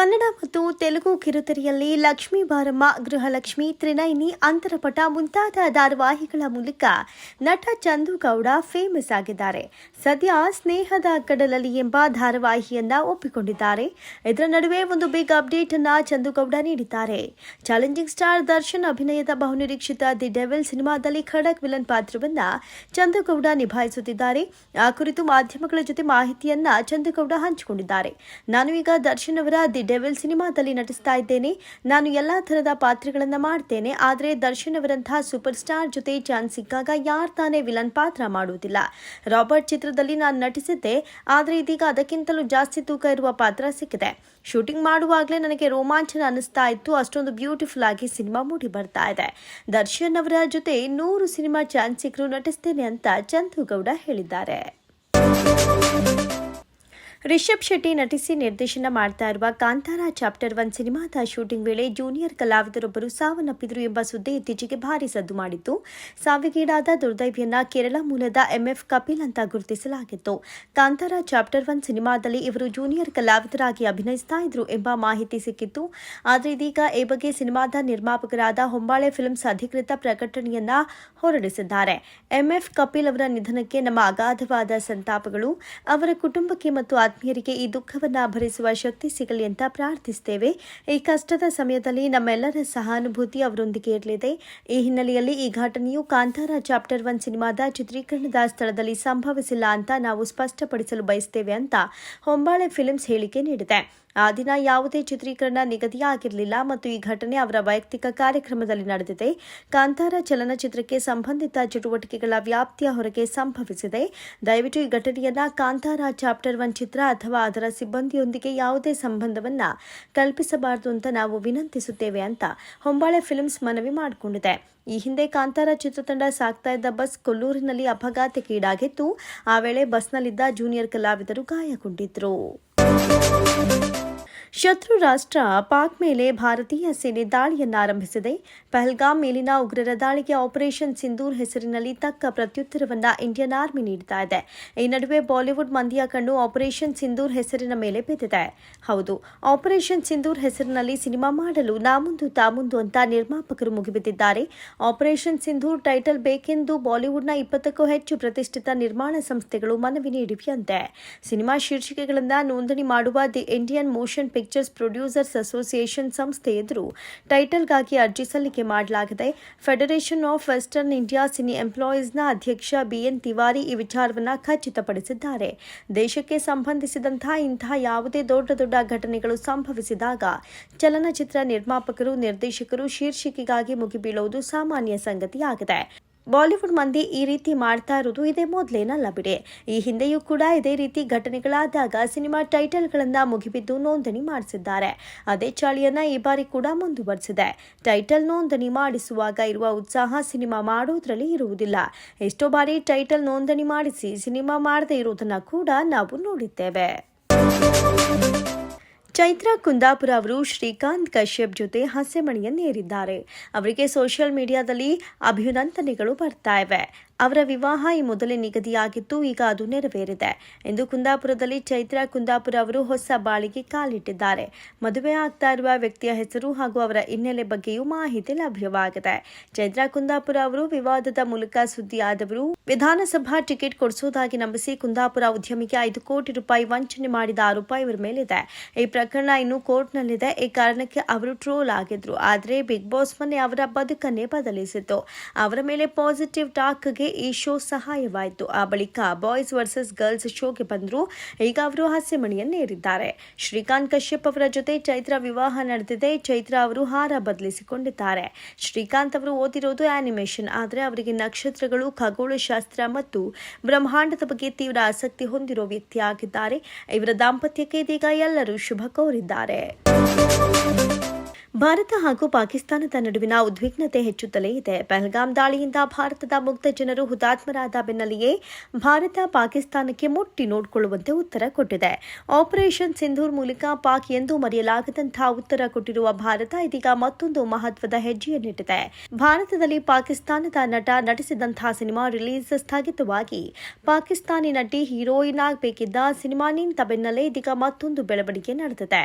ಕನ್ನಡ ಮತ್ತು ತೆಲುಗು ಕಿರುತೆರೆಯಲ್ಲಿ ಲಕ್ಷ್ಮೀ ಬಾರಮ್ಮ, ಗೃಹಲಕ್ಷ್ಮಿ, ತ್ರಿನಯನಿ, ಅಂತರಪಟ ಮುಂತಾದ ಧಾರಾವಾಹಿಗಳ ಮೂಲಕ ನಟ ಚಂದು ಗೌಡ ಫೇಮಸ್ ಆಗಿದ್ದಾರೆ. ಸದ್ಯ ಸ್ನೇಹದ ಕಡಲಲ್ಲಿ ಎಂಬ ಧಾರಾವಾಹಿಯನ್ನ ಒಪ್ಪಿಕೊಂಡಿದ್ದಾರೆ. ಇದರ ನಡುವೆ ಒಂದು ಬಿಗ್ ಅಪ್ಡೇಟ್ ಅನ್ನ ಚಂದು ಗೌಡ ನೀಡಿದ್ದಾರೆ. ಚಾಲೆಂಜಿಂಗ್ ಸ್ಟಾರ್ ದರ್ಶನ್ ಅಭಿನಯದ ಬಹುನಿರೀಕ್ಷಿತ ದಿ ಡೆವಿಲ್ ಸಿನಿಮಾದಲ್ಲಿ ಖಡಕ್ ವಿಲನ್ ಪಾತ್ರವನ್ನ ಚಂದು ಗೌಡ ನಿಭಾಯಿಸುತ್ತಿದ್ದಾರೆ. ಆ ಕುರಿತು ಮಾಧ್ಯಮಗಳ ಜೊತೆ ಮಾಹಿತಿಯನ್ನ ಚಂದು ಗೌಡ ಹಂಚಿಕೊಂಡಿದ್ದಾರೆ. ನಾನು ಈಗ ದರ್ಶನ್ ಅವರ ದಿ ಡೆವಿಲ್ ಸಿನಿಮಾದಲ್ಲಿ ನಟಿಸ್ತಾ ಇದ್ದೇನೆ. ನಾನು ಎಲ್ಲಾ ತರಹದ ಪಾತ್ರಗಳನ್ನ ಮಾಡ್ತೇನೆ. ಆದರೆ ದರ್ಶನ್ ಅವರಂತಹ ಸೂಪರ್ ಸ್ಟಾರ್ ಜೊತೆ ಚಾನ್ಸ್ ಸಿಕ್ಕಾಗ ಯಾರು ತಾನೇ ವಿಲನ್ ಪಾತ್ರ ಮಾಡುವುದಿಲ್ಲ. ರಾಬರ್ಟ್ ಚಿತ್ರದಲ್ಲಿ ನಾನು ನಟಿಸಿದ್ದೆ, ಆದರೆ ಇದೀಗ ಅದಕ್ಕಿಂತಲೂ ಜಾಸ್ತಿ ತೂಕ ಇರುವ ಪಾತ್ರ ಸಿಕ್ಕಿದೆ. ಶೂಟಿಂಗ್ ಮಾಡುವಾಗಲೇ ನನಗೆ ರೋಮಾಂಚನ ಅನಿಸ್ತಾ ಇತ್ತು. ಅಷ್ಟೊಂದು ಬ್ಯೂಟಿಫುಲ್ ಆಗಿ ಸಿನಿಮಾ ಮೂಡಿ ಬರ್ತಾ ಇದೆ. ದರ್ಶನ್ ಅವರ ಜೊತೆ 100 ಸಿನಿಮಾ ಚಾನ್ಸ್ ಸಿಕ್ಕರೂ ನಟಿಸ್ತೇನೆ ಅಂತ ಚಂದು ಗೌಡ ಹೇಳಿದ್ದಾರೆ. ರಿಷಬ್ ಶೆಟ್ಟಿ ನಟಿಸಿ ನಿರ್ದೇಶನ ಮಾಡ್ತಾ ಇರುವ ಕಾಂತಾರ ಚಾಪ್ಟರ್ 1 ಸಿನಿಮಾದ ಶೂಟಿಂಗ್ ವೇಳೆ ಜೂನಿಯರ್ ಕಲಾವಿದರೊಬ್ಬರು ಸಾವನ್ನಪ್ಪಿದ್ರು ಎಂಬ ಸುದ್ದಿ ಇತ್ತೀಚೆಗೆ ಭಾರಿ ಸದ್ದು ಮಾಡಿತ್ತು. ಸಾವಿಗೀಡಾದ ದುರ್ದೈವಿಯನ್ನ ಕೇರಳ ಮೂಲದ ಎಂಎಫ್ ಕಪಿಲ್ ಅಂತ ಗುರುತಿಸಲಾಗಿತ್ತು. ಕಾಂತಾರ ಚಾಪ್ಟರ್ 1 ಸಿನಿಮಾದಲ್ಲಿ ಇವರು ಜೂನಿಯರ್ ಕಲಾವಿದರಾಗಿ ಅಭಿನಯಿಸ್ತಾ ಇದ್ರು ಎಂಬ ಮಾಹಿತಿ ಸಿಕ್ಕಿತ್ತು. ಆದರೆ ಇದೀಗ ಈ ಬಗ್ಗೆ ಸಿನಿಮಾದ ನಿರ್ಮಾಪಕರಾದ ಹೊಂಬಾಳೆ ಫಿಲ್ಮ್ಸ್ ಅಧಿಕೃತ ಪ್ರಕಟಣೆಯನ್ನ ಹೊರಡಿಸಿದ್ದಾರೆ. ಎಂಎಫ್ ಕಪಿಲ್ ಅವರ ನಿಧನಕ್ಕೆ ನಮ್ಮ ಅಗಾಧವಾದ ಸಂತಾಪಗಳು. ಅವರ ಕುಟುಂಬಕ್ಕೆ ಮತ್ತು ಆತ್ಮೀಯರಿಗೆ ಈ ದುಃಖವನ್ನು ಭರಿಸುವ ಶಕ್ತಿ ಸಿಗಲಿ ಅಂತ ಪ್ರಾರ್ಥಿಸುತ್ತೇವೆ. ಈ ಕಷ್ಟದ ಸಮಯದಲ್ಲಿ ನಮ್ಮೆಲ್ಲರ ಸಹಾನುಭೂತಿ ಅವರೊಂದಿಗೆ ಇರಲಿದೆ. ಈ ಹಿನ್ನೆಲೆಯಲ್ಲಿ ಈ ಘಟನೆಯು ಕಾಂತಾರ ಚಾಪ್ಟರ್ 1 ಸಿನಿಮಾದ ಚಿತ್ರೀಕರಣದ ಸ್ಥಳದಲ್ಲಿ ಸಂಭವಿಸಿಲ್ಲ ಅಂತ ನಾವು ಸ್ಪಷ್ಟಪಡಿಸಲು ಬಯಸುತ್ತೇವೆ ಅಂತ ಹೊಂಬಾಳೆ ಫಿಲ್ಮ್ಸ್ ಹೇಳಿಕೆ ನೀಡಿದೆ. ಆ ದಿನ ಯಾವುದೇ ಚಿತ್ರೀಕರಣ ನಿಗದಿಯಾಗಿರಲಿಲ್ಲ ಮತ್ತು ಈ ಘಟನೆ ಅವರ ವೈಯಕ್ತಿಕ ಕಾರ್ಯಕ್ರಮದಲ್ಲಿ ನಡೆದಿದೆ. ಕಾಂತಾರ ಚಲನಚಿತ್ರಕ್ಕೆ ಸಂಬಂಧಿತ ಚಟುವಟಿಕೆಗಳ ವ್ಯಾಪ್ತಿಯ ಹೊರಗೆ ಸಂಭವಿಸಿದೆ. ದಯವಿಟ್ಟು ಈ ಘಟನೆಯನ್ನ ಕಾಂತಾರ ಚಾಪ್ಟರ್ 1 ಚಿತ್ರ ಅಥವಾ ಅದರ ಸಿಬ್ಬಂದಿಯೊಂದಿಗೆ ಯಾವುದೇ ಸಂಬಂಧವನ್ನ ಕಲ್ಪಿಸಬಾರದು ಅಂತ ನಾವು ವಿನಂತಿಸುತ್ತೇವೆ ಅಂತ ಹೊಂಬಾಳೆ ಫಿಲ್ಮ್ಸ್ ಮನವಿ ಮಾಡಿಕೊಂಡಿದೆ. ಈ ಹಿಂದೆ ಕಾಂತಾರ ಚಿತ್ರತಂಡ ಸಾಗ್ತಾ ಇದ್ದ ಬಸ್ ಕೊಲ್ಲೂರಿನಲ್ಲಿ ಅಪಘಾತಕ್ಕೀಡಾಗಿತ್ತು. ಆ ವೇಳೆ ಬಸ್ನಲ್ಲಿದ್ದ ಜೂನಿಯರ್ ಕಲಾವಿದರು ಗಾಯಗೊಂಡಿದ್ರು. ಶತ್ರು ರಾಷ್ಟ್ರ ಪಾಕ್ ಮೇಲೆ ಭಾರತೀಯ ಸೇನೆ ದಾಳಿಯನ್ನು ಆರಂಭಿಸಿದೆ. ಪಹಲ್ಗಾಮ್ ಮೇಲಿನ ಉಗ್ರರ ದಾಳಿಗೆ ಆಪರೇಷನ್ ಸಿಂಧೂರ್ ಹೆಸರಿನಲ್ಲಿ ತಕ್ಕ ಪ್ರತ್ಯುತ್ತರವನ್ನ ಇಂಡಿಯನ್ ಆರ್ಮಿ ನೀಡ್ತಾ ಇದೆ. ಈ ನಡುವೆ ಬಾಲಿವುಡ್ ಮಂದಿಯ ಕಣ್ಣು ಆಪರೇಷನ್ ಸಿಂಧೂರ್ ಹೆಸರಿನ ಮೇಲೆ ಬಿದ್ದಿದೆ. ಹೌದು, ಆಪರೇಷನ್ ಸಿಂಧೂರ್ ಹೆಸರಿನಲ್ಲಿ ಸಿನಿಮಾ ಮಾಡಲು ನಾಮುಂದು ತಾಮುಂದು ಅಂತ ನಿರ್ಮಾಪಕರು ಮುಗಿಬಿದ್ದಿದ್ದಾರೆ. ಆಪರೇಷನ್ ಸಿಂಧೂರ್ ಟೈಟಲ್ ಬೇಕೆಂದು ಬಾಲಿವುಡ್ನ 20ಕ್ಕೂ ಹೆಚ್ಚು ಪ್ರತಿಷ್ಠಿತ ನಿರ್ಮಾಣ ಸಂಸ್ಥೆಗಳು ಮನವಿ ನೀಡಿವೆಯಂತೆ. ಸಿನಿಮಾ ಶೀರ್ಷಿಕೆಗಳನ್ನು ನೋಂದಣಿ ಮಾಡುವ the Indian Motion Pictures Producers Association ಸಂಸ್ಥೆ ಎದುರು ಟೈಟಲ್ಗಾಗಿ ಅರ್ಜಿ ಸಲ್ಲಿಕೆ ಮಾಡಲಾಗಿದೆ. Federation of Western India Cine ಎಂಪ್ಲಾಯೀಸ್ನ ಅಧ್ಯಕ್ಷ ಬಿಎನ್ ತಿವಾರಿ ಈ ವಿಚಾರವನ್ನು ಖಚಿತಪಡಿಸಿದ್ದಾರೆ. ದೇಶಕ್ಕೆ ಸಂಬಂಧಿಸಿದಂತಹ ಇಂತಹ ಯಾವುದೇ ದೊಡ್ಡ ಘಟನೆಗಳು ಸಂಭವಿಸಿದಾಗ ಚಲನಚಿತ್ರ ನಿರ್ಮಾಪಕರು, ನಿರ್ದೇಶಕರು ಶೀರ್ಷಿಕೆಗಾಗಿ ಮುಗಿಬೀಳುವುದು ಸಾಮಾನ್ಯ ಸಂಗತಿಯಾಗಿದೆ. ಬಾಲಿವುಡ್ ಮಂದಿ ಈ ರೀತಿ ಮಾಡ್ತಾ ಇರೋದು ಇದೇ ಮೊದಲೇನಲ್ಲ ಬಿಡಿ. ಈ ಹಿಂದೆಯೂ ಕೂಡ ಇದೇ ರೀತಿ ಘಟನೆಗಳಾದಾಗ ಸಿನಿಮಾ ಟೈಟಲ್ಗಳನ್ನು ಮುಗಿಬಿದ್ದು ನೋಂದಣಿ ಮಾಡಿಸಿದ್ದಾರೆ. ಅದೇ ಚಾಳಿಯನ್ನ ಈ ಬಾರಿ ಕೂಡ ಮುಂದುವರೆಸಿದೆ. ಟೈಟಲ್ ನೋಂದಣಿ ಮಾಡಿಸುವಾಗ ಇರುವ ಉತ್ಸಾಹ ಸಿನಿಮಾ ಮಾಡೋದ್ರಲ್ಲಿ ಇರುವುದಿಲ್ಲ. ಎಷ್ಟೋ ಬಾರಿ ಟೈಟಲ್ ನೋಂದಣಿ ಮಾಡಿಸಿ ಸಿನಿಮಾ ಮಾಡದೇ ಇರೋದನ್ನ ಕೂಡ ನಾವು ನೋಡಿದ್ದೇವೆ. ಚೈತ್ರಾ ಕುಂದಾಪುರ ಅವರು ಶ್ರೀಕಾಂತ್ ಕಶ್ಯಪ್ ಜೊತೆ ಹಾಸ್ಯಮಣಿಯನ್ನೇರಿದ್ದಾರೆ. ಅವರಿಗೆ ಸೋಷಿಯಲ್ ಮೀಡಿಯಾದಲ್ಲಿ ಅಭಿನಂದನೆಗಳು ಬರ್ತಾ ಇವೆ. ಅವರ ವಿವಾಹ ಈ ಮೊದಲೇ ನಿಗದಿಯಾಗಿತ್ತು, ಈಗ ಅದು ನೆರವೇರಿದೆ ಎಂದು ಕುಂದಾಪುರದಲ್ಲಿ ಚೈತ್ರಾ ಕುಂದಾಪುರ ಅವರು ಹೊಸ ಬಾಳಿಗೆ ಕಾಲಿಟ್ಟಿದ್ದಾರೆ. ಮದುವೆ ಆಗ್ತಾ ಇರುವ ವ್ಯಕ್ತಿಯ ಹೆಸರು ಹಾಗೂ ಅವರ ಹಿನ್ನೆಲೆ ಬಗ್ಗೆಯೂ ಮಾಹಿತಿ ಲಭ್ಯವಾಗಿದೆ. ಚೈತ್ರಾ ಕುಂದಾಪುರ ಅವರು ವಿವಾದದ ಮೂಲಕ ಸುದ್ದಿಯಾದವರು. ವಿಧಾನಸಭಾ ಟಿಕೆಟ್ ಕೊಡಿಸುವುದಾಗಿ ನಂಬಿಸಿ ಕುಂದಾಪುರ ಉದ್ಯಮಿಗೆ 5 ಕೋಟಿ ರೂಪಾಯಿ ವಂಚನೆ ಮಾಡಿದ ಆರೋಪ ಇವರ ಮೇಲಿದೆ. ಈ ಪ್ರಕರಣ ಇನ್ನೂ ಕೋರ್ಟ್ನಲ್ಲಿದೆ. ಈ ಕಾರಣಕ್ಕೆ ಅವರು ಟ್ರೋಲ್ ಆಗಿದ್ರು. ಆದರೆ ಬಿಗ್ ಬಾಸ್ ಮನೆ ಅವರ ಬದುಕನ್ನೇ ಬದಲಿಸಿತ್ತು. ಅವರ ಮೇಲೆ ಪಾಸಿಟಿವ್ ಟಾಕ್ಗೆ ಈ ಶೋ ಸಹಾಯವಾಯಿತು. ಆ ಬಳಿಕ ಬಾಯ್ಸ್ ವರ್ಸಸ್ ಗರ್ಲ್ಸ್ ಶೋಗೆ ಬಂದ್ರು. ಈಗ ಅವರು ಹಾಸ್ಯಮಣಿಯನ್ನೇರಿದ್ದಾರೆ. ಶ್ರೀಕಾಂತ್ ಕಶ್ಯಪ್ ಅವರ ಜೊತೆ ಚೈತ್ರಾ ವಿವಾಹ ನಡೆದಿದೆ. ಚೈತ್ರಾ ಅವರು ಹಾರ ಬದಲಿಸಿಕೊಂಡಿದ್ದಾರೆ. ಶ್ರೀಕಾಂತ್ ಅವರು ಓದಿರೋದು ಆನಿಮೇಷನ್, ಆದರೆ ಅವರಿಗೆ ನಕ್ಷತ್ರಗಳು, ಖಗೋಳಶಾಸ್ತ್ರ ಮತ್ತು ಬ್ರಹ್ಮಾಂಡದ ಬಗ್ಗೆ ತೀವ್ರ ಆಸಕ್ತಿ ಹೊಂದಿರೋ ವ್ಯಕ್ತಿಯಾಗಿದ್ದಾರೆ. ಇವರ ದಾಂಪತ್ಯಕ್ಕೆ ಇದೀಗ ಎಲ್ಲರೂ ಶುಭ ಕೋರಿದ್ದಾರೆ. ಭಾರತ ಹಾಗೂ ಪಾಕಿಸ್ತಾನದ ನಡುವಿನ ಉದ್ವಿಗ್ನತೆ ಹೆಚ್ಚುತ್ತಲೇ ಇದೆ. ಪಹಲ್ಗಾಮ್ ದಾಳಿಯಿಂದ ಭಾರತದ ಮುಗ್ಧ ಜನರು ಹುತಾತ್ಮರಾದ ಬೆನ್ನಲ್ಲಿಯೇ ಭಾರತ ಪಾಕಿಸ್ತಾನಕ್ಕೆ ಮುಟ್ಟಿ ನೋಡಿಕೊಳ್ಳುವಂತೆ ಉತ್ತರ ಕೊಟ್ಟಿದೆ. ಆಪರೇಷನ್ ಸಿಂಧೂರ್ ಮೂಲಕ ಪಾಕ್ ಎಂದೂ ಮರೆಯಲಾಗದಂತಹ ಉತ್ತರ ಕೊಟ್ಟಿರುವ ಭಾರತ ಇದೀಗ ಮತ್ತೊಂದು ಮಹತ್ವದ ಹೆಜ್ಜೆಯನ್ನಿಟ್ಟಿದೆ. ಭಾರತದಲ್ಲಿ ಪಾಕಿಸ್ತಾನದ ನಟ ನಟಿಸಿದಂತಹ ಸಿನಿಮಾ ರಿಲೀಸ್ ಸ್ಥಗಿತವಾಗಿ ಪಾಕಿಸ್ತಾನಿ ನಟಿ ಹೀರೋಯಿನ್ ಆಗಬೇಕಿದ್ದ ಸಿನಿಮಾ ನಿಂತ ಬೆನ್ನಲ್ಲೇ ಇದೀಗ ಮತ್ತೊಂದು ಬೆಳವಣಿಗೆ ನಡೆದಿದೆ.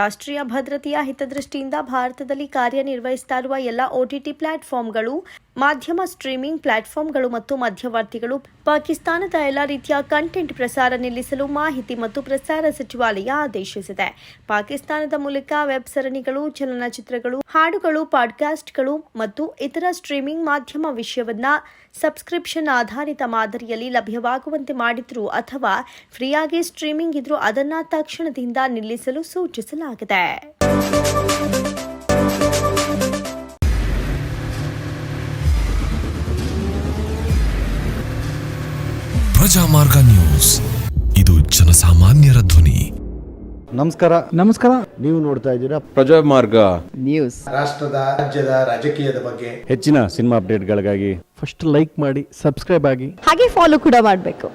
ರಾಷ್ಟ್ರೀಯ ಭದ್ರತೆಯ ಹಿತದೃಷ್ಟಿಯಿಂದ ಭಾರತದಲ್ಲಿ ಕಾರ್ಯನಿರ್ವಹಿಸ್ತಾ ಇರುವ ಎಲ್ಲ OTT ಪ್ಲಾಟ್ಫಾರ್ಮ್ಗಳು, ಮಾಧ್ಯಮ ಸ್ಟ್ರೀಮಿಂಗ್ ಪ್ಲಾಟ್ಫಾರ್ಮ್ಗಳು ಮತ್ತು ಮಧ್ಯವರ್ತಿಗಳು ಪಾಕಿಸ್ತಾನದ ಎಲ್ಲ ರೀತಿಯ ಕಂಟೆಂಟ್ ಪ್ರಸಾರ ನಿಲ್ಲಿಸಲು ಮಾಹಿತಿ ಮತ್ತು ಪ್ರಸಾರ ಸಚಿವಾಲಯ ಆದೇಶಿಸಿದೆ. ಪಾಕಿಸ್ತಾನದ ಮೂಲಕ ವೆಬ್ ಸರಣಿಗಳು, ಚಲನಚಿತ್ರಗಳು, ಹಾಡುಗಳು, ಪಾಡ್ಕಾಸ್ಟ್ಗಳು ಮತ್ತು ಇತರ ಸ್ಟ್ರೀಮಿಂಗ್ ಮಾಧ್ಯಮ ವಿಷಯವನ್ನ ಸಬ್ಸ್ಕ್ರಿಪ್ಷನ್ ಆಧಾರಿತ ಮಾದರಿಯಲ್ಲಿ ಲಭ್ಯವಾಗುವಂತೆ ಮಾಡಿದ್ರು ಅಥವಾ ಫ್ರೀಯಾಗಿ ಸ್ಟ್ರೀಮಿಂಗ್ ಇದ್ರೂ ಅದನ್ನ ತಕ್ಷಣದಿಂದ ನಿಲ್ಲಿಸಲು ಸೂಚಿಸಲಾಗಿದೆ. ಪ್ರಜಾಮಾರ್ಗ ನ್ಯೂಸ್, ಇದು ಜನಸಾಮಾನ್ಯರ ಧ್ವನಿ. ನಮಸ್ಕಾರ. ನೀವು ನೋಡ್ತಾ ಇದ್ದೀರಾ ಪ್ರಜಾಮಾರ್ಗ ನ್ಯೂಸ್. ರಾಷ್ಟ್ರದ ರಾಜ್ಯದ ರಾಜಕೀಯದ ಬಗ್ಗೆ ಹೆಚ್ಚಿನ ಸಿನಿಮಾ ಅಪ್ಡೇಟ್ಗಳಿಗಾಗಿ ಫಸ್ಟ್ ಲೈಕ್ ಮಾಡಿ, ಸಬ್ಸ್ಕ್ರೈಬ್ ಆಗಿ, ಹಾಗೆ ಫಾಲೋ ಕೂಡ ಮಾಡಬೇಕು.